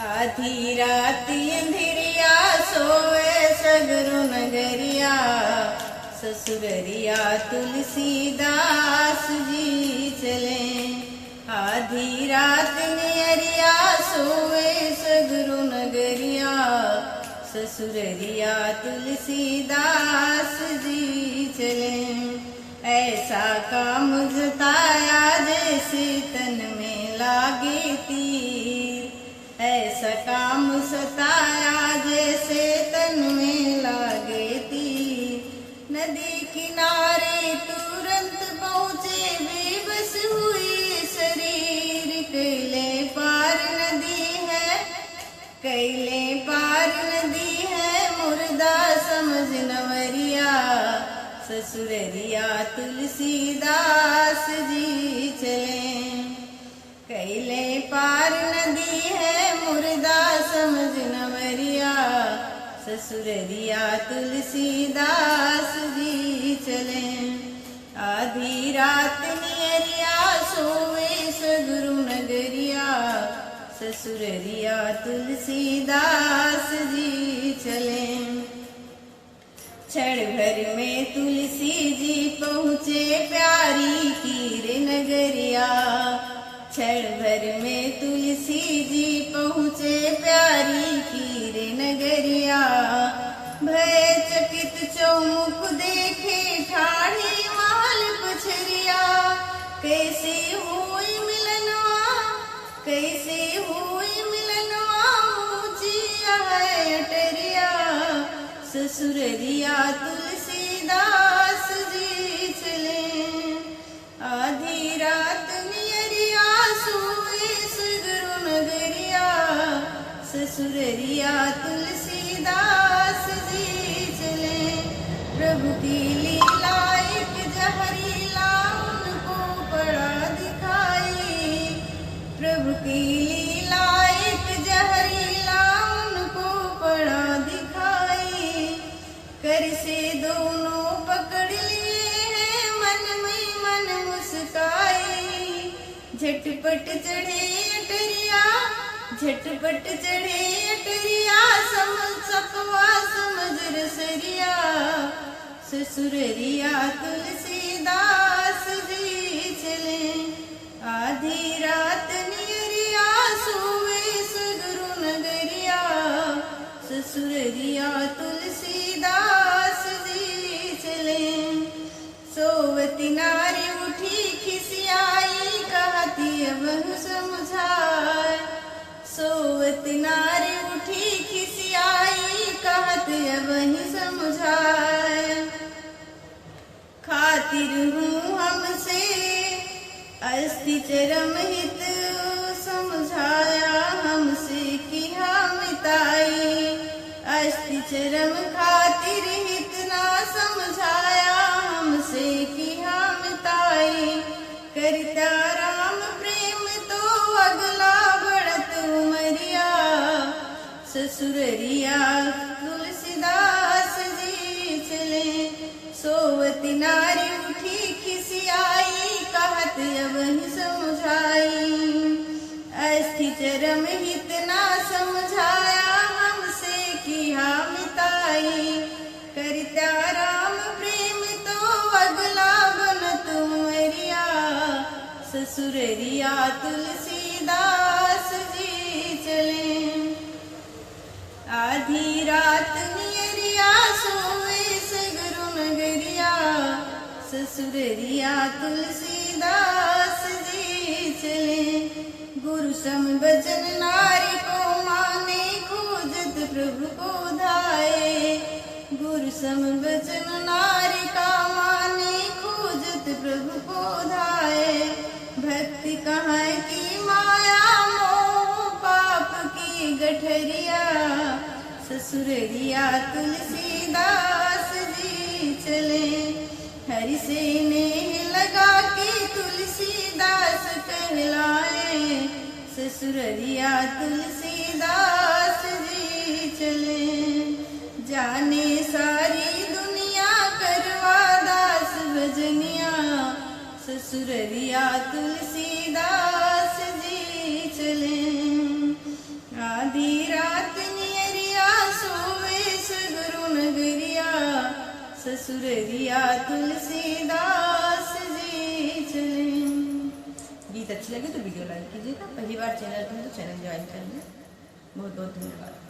आधी रात अंधेरिया सोए सगरो नगरिया, ससुररिया तुलसीदास जी चले। आधी रात नियरिया सोए सगरो नगरिया, ससुररिया तुलसीदास जी चले। ऐसा काम जताया जैसे तन में लागे तीर, ऐसा काम सताया जैसे तन में लागे तीर। नदी किनारे तुरंत पहुँचे बेबस हुई शरीर, कैले पार नदी है, कैले पार नदी है मुर्दा समझ नवरिया, ससुररिया तुलसीदास जी चले। कैले पार नदी है मुर्दा समझ नवरिया, ससुररिया तुलसीदास जी चले। आधी रात नियरिया सोवे सगरो नगरिया, ससुररिया तुलसीदास जी चले। क्षण भर में तुलसी जी पहुँचे प्यारी की रे नगरिया, क्षण भर में तुलसी जी पहुँचे प्यारी की रे नगरिया। भय चकित चौमुख देखे ठाढ़ी माल पछरिया, कैसे हुई मिलनवा, कैसे हुई मिलनवा ऊँची है अटरिया, ससुररिया तुलसीदास जी चले। आधी रात नियरिया सोए सगरो नगरिया, ससुररिया तुलसीदास जी चले। प्रभु की लीला एक जहरीला उनको पड़ा दिखाई, प्रभु की लीला एक जहरीला उनको पड़ा दिखाई। कर से दोनों पकड़ लिए हैं मन में मन मुस्काई, झटपट चढ़े अटरिया, झटपट चढ़े अटरिया समझ सकवा समझ रसरिया, ससुररिया तुलसीदास जी चले। आधी रात नियरिया सोवे सगरो नगरिया, ससुररिया तुलसीदास जी चले। सोवती नारी उठी खिसियाई कहती अब समझाए, सोवती नारी उठी खिसियाई कहती अब समझाए। खातिर हूँ हमसे अस्थि चरम हित, समझाया हमसे किया मिताई। अस्थि चरम खातिर हित ना समझाया हमसे किया मिताई। करता राम प्रेम तो अगला बढ़त उमरिया, ससुररिया तुलसीदास जी चले। सोवती नारी उठी खिसियाई कहत अब समझाई, अस्थि चरम हित ना समझाया हमसे किया मिताई। करता राम प्रेम तो अगला बनत उमरिया, ससुररिया तुलसीदास जी चले। आधी रात नियरिया सोए सगरो नगरिया, ससुररिया तुलसीदास जी चले। गुरु सम बचन नारी को माने खोजत प्रभु को धाये, गुरु सम बचन नारी का माने खोजत प्रभु को धाये। भक्ति कहाँ की माया मोह पाप की गठरिया, ससुररिया तुलसीदास जी चले। हरि से नेह लगा के तुलसीदास कहलाए, ससुररिया तुलसीदास जी चले। जाने सारी दुनिया करवा दास भजनिया, ससुररिया तुलसीदास जी चले। आदि ससुररिया तुलसीदास जी चले। गीत अच्छी लगे तो वीडियो लाइक कीजिएगा, पहली बार चैनल पर तो चैनल ज्वाइन कर लें। बहुत बहुत धन्यवाद।